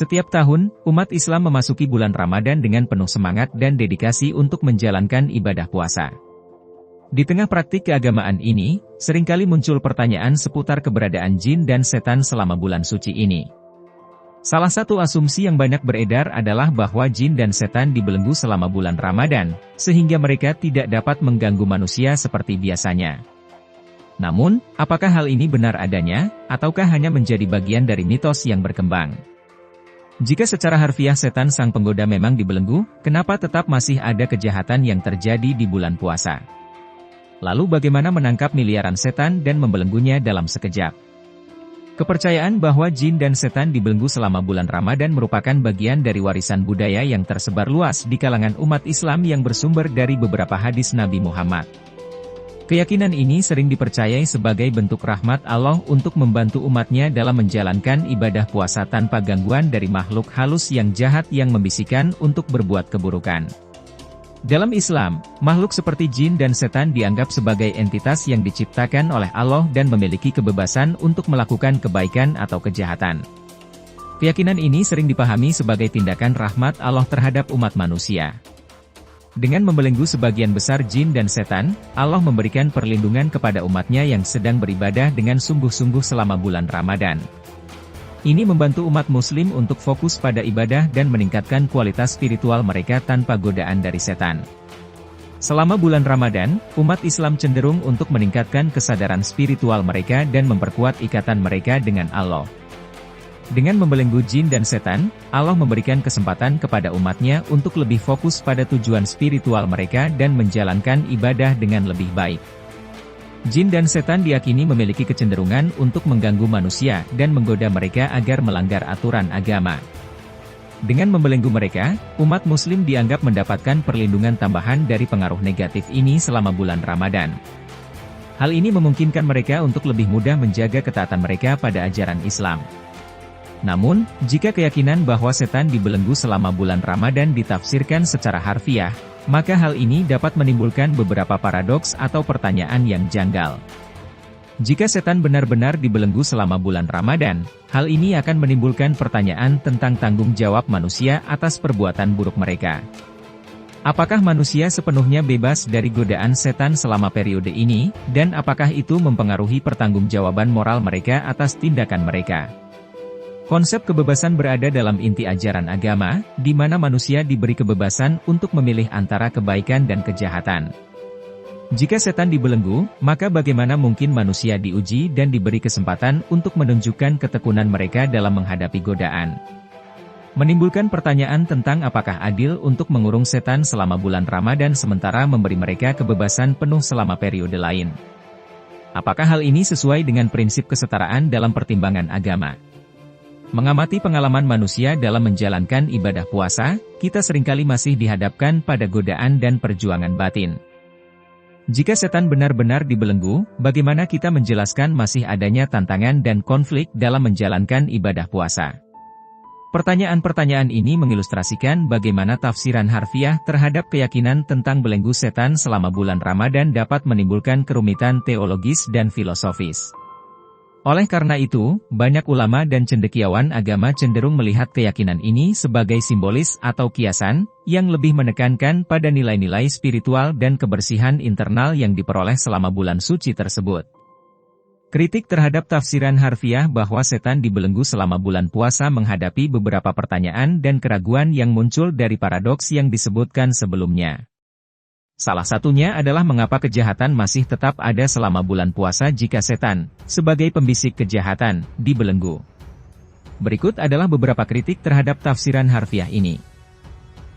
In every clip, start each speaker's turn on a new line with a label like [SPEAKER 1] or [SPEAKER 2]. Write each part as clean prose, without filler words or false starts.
[SPEAKER 1] Setiap tahun, umat Islam memasuki bulan Ramadan dengan penuh semangat dan dedikasi untuk menjalankan ibadah puasa. Di tengah praktik keagamaan ini, seringkali muncul pertanyaan seputar keberadaan jin dan setan selama bulan suci ini. Salah satu asumsi yang banyak beredar adalah bahwa jin dan setan dibelenggu selama bulan Ramadan, sehingga mereka tidak dapat mengganggu manusia seperti biasanya. Namun, apakah hal ini benar adanya, ataukah hanya menjadi bagian dari mitos yang berkembang? Jika secara harfiah setan sang penggoda memang dibelenggu, kenapa tetap masih ada kejahatan yang terjadi di bulan puasa? Lalu bagaimana menangkap miliaran setan dan membelenggunya dalam sekejap? Kepercayaan bahwa jin dan setan dibelenggu selama bulan Ramadan merupakan bagian dari warisan budaya yang tersebar luas di kalangan umat Islam yang bersumber dari beberapa hadis Nabi Muhammad. Keyakinan ini sering dipercayai sebagai bentuk rahmat Allah untuk membantu umatnya dalam menjalankan ibadah puasa tanpa gangguan dari makhluk halus yang jahat yang membisikkan untuk berbuat keburukan. Dalam Islam, makhluk seperti jin dan setan dianggap sebagai entitas yang diciptakan oleh Allah dan memiliki kebebasan untuk melakukan kebaikan atau kejahatan. Keyakinan ini sering dipahami sebagai tindakan rahmat Allah terhadap umat manusia. Dengan membelenggu sebagian besar jin dan setan, Allah memberikan perlindungan kepada umatnya yang sedang beribadah dengan sungguh-sungguh selama bulan Ramadan. Ini membantu umat muslim untuk fokus pada ibadah dan meningkatkan kualitas spiritual mereka tanpa godaan dari setan. Selama bulan Ramadan, umat Islam cenderung untuk meningkatkan kesadaran spiritual mereka dan memperkuat ikatan mereka dengan Allah. Dengan membelenggu jin dan setan, Allah memberikan kesempatan kepada umatnya untuk lebih fokus pada tujuan spiritual mereka dan menjalankan ibadah dengan lebih baik. Jin dan setan diyakini memiliki kecenderungan untuk mengganggu manusia dan menggoda mereka agar melanggar aturan agama. Dengan membelenggu mereka, umat muslim dianggap mendapatkan perlindungan tambahan dari pengaruh negatif ini selama bulan Ramadan. Hal ini memungkinkan mereka untuk lebih mudah menjaga ketaatan mereka pada ajaran Islam. Namun, jika keyakinan bahwa setan dibelenggu selama bulan Ramadan ditafsirkan secara harfiah, maka hal ini dapat menimbulkan beberapa paradoks atau pertanyaan yang janggal. Jika setan benar-benar dibelenggu selama bulan Ramadan, hal ini akan menimbulkan pertanyaan tentang tanggung jawab manusia atas perbuatan buruk mereka. Apakah manusia sepenuhnya bebas dari godaan setan selama periode ini, dan apakah itu mempengaruhi pertanggungjawaban moral mereka atas tindakan mereka? Konsep kebebasan berada dalam inti ajaran agama, di mana manusia diberi kebebasan untuk memilih antara kebaikan dan kejahatan. Jika setan dibelenggu, maka bagaimana mungkin manusia diuji dan diberi kesempatan untuk menunjukkan ketekunan mereka dalam menghadapi godaan? Menimbulkan pertanyaan tentang apakah adil untuk mengurung setan selama bulan Ramadan sementara memberi mereka kebebasan penuh selama periode lain. Apakah hal ini sesuai dengan prinsip kesetaraan dalam pertimbangan agama? Mengamati pengalaman manusia dalam menjalankan ibadah puasa, kita seringkali masih dihadapkan pada godaan dan perjuangan batin. Jika setan benar-benar dibelenggu, bagaimana kita menjelaskan masih adanya tantangan dan konflik dalam menjalankan ibadah puasa? Pertanyaan-pertanyaan ini mengilustrasikan bagaimana tafsiran harfiah terhadap keyakinan tentang belenggu setan selama bulan Ramadan dapat menimbulkan kerumitan teologis dan filosofis. Oleh karena itu, banyak ulama dan cendekiawan agama cenderung melihat keyakinan ini sebagai simbolis atau kiasan, yang lebih menekankan pada nilai-nilai spiritual dan kebersihan internal yang diperoleh selama bulan suci tersebut. Kritik terhadap tafsiran harfiah bahwa setan dibelenggu selama bulan puasa menghadapi beberapa pertanyaan dan keraguan yang muncul dari paradoks yang disebutkan sebelumnya. Salah satunya adalah mengapa kejahatan masih tetap ada selama bulan puasa jika setan, sebagai pembisik kejahatan, dibelenggu. Berikut adalah beberapa kritik terhadap tafsiran harfiah ini.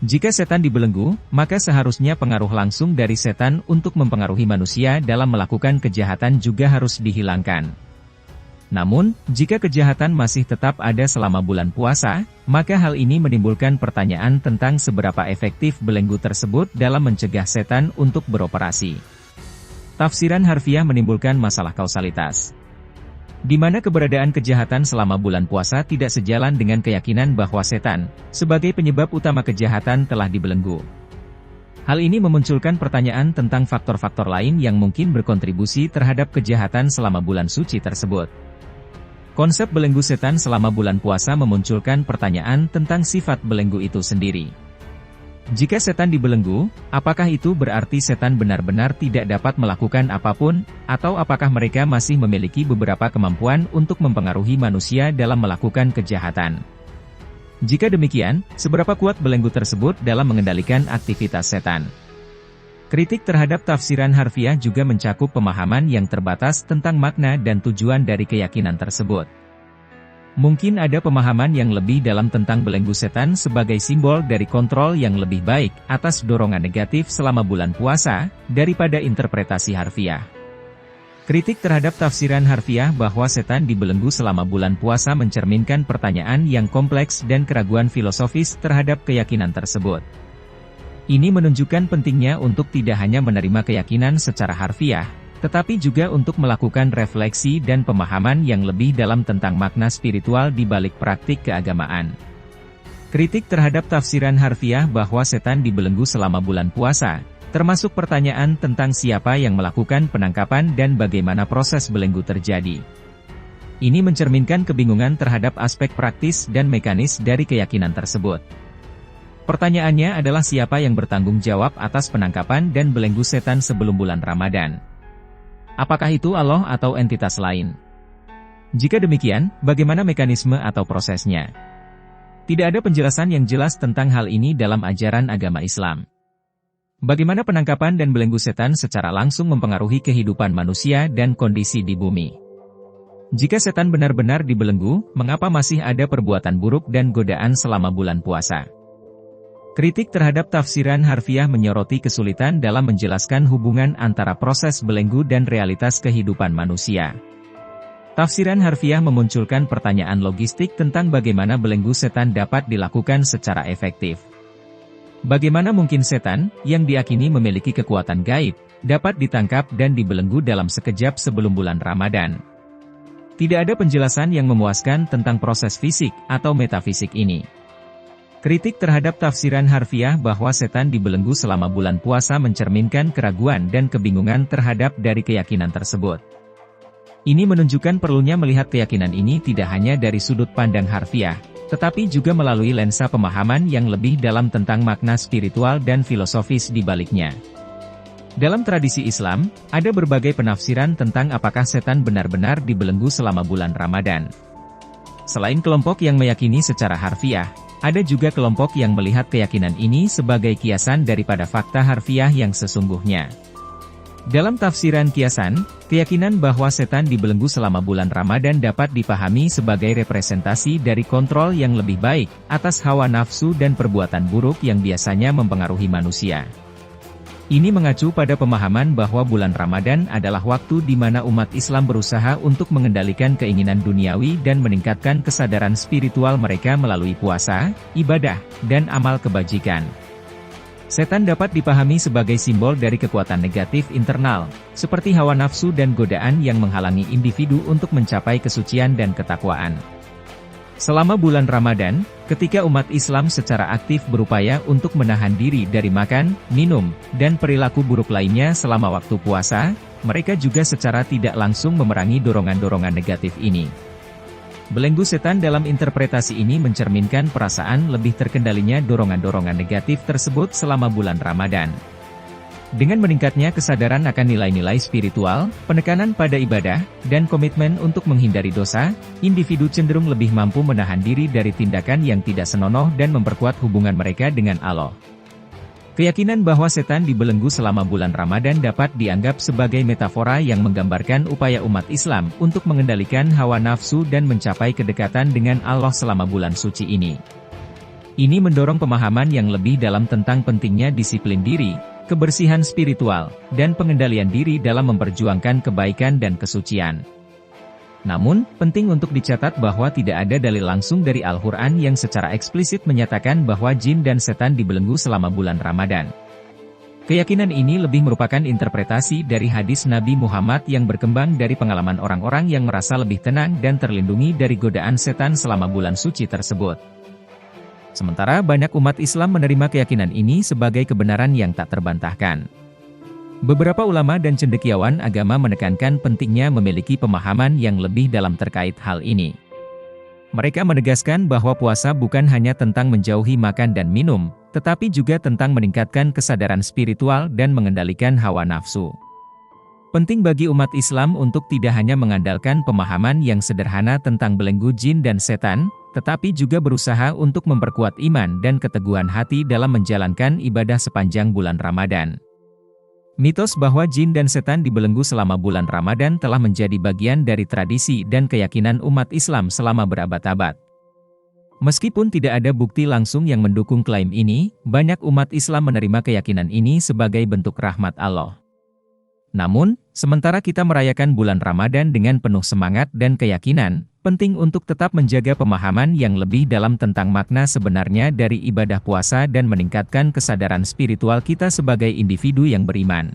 [SPEAKER 1] Jika setan dibelenggu, maka seharusnya pengaruh langsung dari setan untuk mempengaruhi manusia dalam melakukan kejahatan juga harus dihilangkan. Namun, jika kejahatan masih tetap ada selama bulan puasa, maka hal ini menimbulkan pertanyaan tentang seberapa efektif belenggu tersebut dalam mencegah setan untuk beroperasi. Tafsiran harfiah menimbulkan masalah kausalitas, di mana keberadaan kejahatan selama bulan puasa tidak sejalan dengan keyakinan bahwa setan, sebagai penyebab utama kejahatan telah dibelenggu. Hal ini memunculkan pertanyaan tentang faktor-faktor lain yang mungkin berkontribusi terhadap kejahatan selama bulan suci tersebut. Konsep belenggu setan selama bulan puasa memunculkan pertanyaan tentang sifat belenggu itu sendiri. Jika setan dibelenggu, apakah itu berarti setan benar-benar tidak dapat melakukan apapun, atau apakah mereka masih memiliki beberapa kemampuan untuk mempengaruhi manusia dalam melakukan kejahatan? Jika demikian, seberapa kuat belenggu tersebut dalam mengendalikan aktivitas setan? Kritik terhadap tafsiran harfiah juga mencakup pemahaman yang terbatas tentang makna dan tujuan dari keyakinan tersebut. Mungkin ada pemahaman yang lebih dalam tentang belenggu setan sebagai simbol dari kontrol yang lebih baik atas dorongan negatif selama bulan puasa, daripada interpretasi harfiah. Kritik terhadap tafsiran harfiah bahwa setan dibelenggu selama bulan puasa mencerminkan pertanyaan yang kompleks dan keraguan filosofis terhadap keyakinan tersebut. Ini menunjukkan pentingnya untuk tidak hanya menerima keyakinan secara harfiah, tetapi juga untuk melakukan refleksi dan pemahaman yang lebih dalam tentang makna spiritual di balik praktik keagamaan. Kritik terhadap tafsiran harfiah bahwa setan dibelenggu selama bulan puasa, termasuk pertanyaan tentang siapa yang melakukan penangkapan dan bagaimana proses belenggu terjadi. Ini mencerminkan kebingungan terhadap aspek praktis dan mekanis dari keyakinan tersebut. Pertanyaannya adalah siapa yang bertanggung jawab atas penangkapan dan belenggu setan sebelum bulan Ramadan? Apakah itu Allah atau entitas lain? Jika demikian, bagaimana mekanisme atau prosesnya? Tidak ada penjelasan yang jelas tentang hal ini dalam ajaran agama Islam. Bagaimana penangkapan dan belenggu setan secara langsung mempengaruhi kehidupan manusia dan kondisi di bumi? Jika setan benar-benar dibelenggu, mengapa masih ada perbuatan buruk dan godaan selama bulan puasa? Kritik terhadap tafsiran harfiah menyoroti kesulitan dalam menjelaskan hubungan antara proses belenggu dan realitas kehidupan manusia. Tafsiran harfiah memunculkan pertanyaan logistik tentang bagaimana belenggu setan dapat dilakukan secara efektif. Bagaimana mungkin setan, yang diyakini memiliki kekuatan gaib, dapat ditangkap dan dibelenggu dalam sekejap sebelum bulan Ramadan? Tidak ada penjelasan yang memuaskan tentang proses fisik atau metafisik ini. Kritik terhadap tafsiran harfiah bahwa setan dibelenggu selama bulan puasa mencerminkan keraguan dan kebingungan terhadap dari keyakinan tersebut. Ini menunjukkan perlunya melihat keyakinan ini tidak hanya dari sudut pandang harfiah, tetapi juga melalui lensa pemahaman yang lebih dalam tentang makna spiritual dan filosofis di baliknya. Dalam tradisi Islam, ada berbagai penafsiran tentang apakah setan benar-benar dibelenggu selama bulan Ramadan. Selain kelompok yang meyakini secara harfiah, ada juga kelompok yang melihat keyakinan ini sebagai kiasan daripada fakta harfiah yang sesungguhnya. Dalam tafsiran kiasan, keyakinan bahwa setan dibelenggu selama bulan Ramadan dapat dipahami sebagai representasi dari kontrol yang lebih baik atas hawa nafsu dan perbuatan buruk yang biasanya mempengaruhi manusia. Ini mengacu pada pemahaman bahwa bulan Ramadan adalah waktu di mana umat Islam berusaha untuk mengendalikan keinginan duniawi dan meningkatkan kesadaran spiritual mereka melalui puasa, ibadah, dan amal kebajikan. Setan dapat dipahami sebagai simbol dari kekuatan negatif internal, seperti hawa nafsu dan godaan yang menghalangi individu untuk mencapai kesucian dan ketakwaan. Selama bulan Ramadan, ketika umat Islam secara aktif berupaya untuk menahan diri dari makan, minum, dan perilaku buruk lainnya selama waktu puasa, mereka juga secara tidak langsung memerangi dorongan-dorongan negatif ini. Belenggu setan dalam interpretasi ini mencerminkan perasaan lebih terkendalinya dorongan-dorongan negatif tersebut selama bulan Ramadan. Dengan meningkatnya kesadaran akan nilai-nilai spiritual, penekanan pada ibadah, dan komitmen untuk menghindari dosa, individu cenderung lebih mampu menahan diri dari tindakan yang tidak senonoh dan memperkuat hubungan mereka dengan Allah. Keyakinan bahwa setan dibelenggu selama bulan Ramadan dapat dianggap sebagai metafora yang menggambarkan upaya umat Islam untuk mengendalikan hawa nafsu dan mencapai kedekatan dengan Allah selama bulan suci ini. Ini mendorong pemahaman yang lebih dalam tentang pentingnya disiplin diri, kebersihan spiritual, dan pengendalian diri dalam memperjuangkan kebaikan dan kesucian. Namun, penting untuk dicatat bahwa tidak ada dalil langsung dari Al-Quran yang secara eksplisit menyatakan bahwa jin dan setan dibelenggu selama bulan Ramadan. Keyakinan ini lebih merupakan interpretasi dari hadis Nabi Muhammad yang berkembang dari pengalaman orang-orang yang merasa lebih tenang dan terlindungi dari godaan setan selama bulan suci tersebut. Sementara banyak umat Islam menerima keyakinan ini sebagai kebenaran yang tak terbantahkan. Beberapa ulama dan cendekiawan agama menekankan pentingnya memiliki pemahaman yang lebih dalam terkait hal ini. Mereka menegaskan bahwa puasa bukan hanya tentang menjauhi makan dan minum, tetapi juga tentang meningkatkan kesadaran spiritual dan mengendalikan hawa nafsu. Penting bagi umat Islam untuk tidak hanya mengandalkan pemahaman yang sederhana tentang belenggu jin dan setan, tetapi juga berusaha untuk memperkuat iman dan keteguhan hati dalam menjalankan ibadah sepanjang bulan Ramadan. Mitos bahwa jin dan setan dibelenggu selama bulan Ramadan telah menjadi bagian dari tradisi dan keyakinan umat Islam selama berabad-abad. Meskipun tidak ada bukti langsung yang mendukung klaim ini, banyak umat Islam menerima keyakinan ini sebagai bentuk rahmat Allah. Namun, sementara kita merayakan bulan Ramadan dengan penuh semangat dan keyakinan, penting untuk tetap menjaga pemahaman yang lebih dalam tentang makna sebenarnya dari ibadah puasa dan meningkatkan kesadaran spiritual kita sebagai individu yang beriman.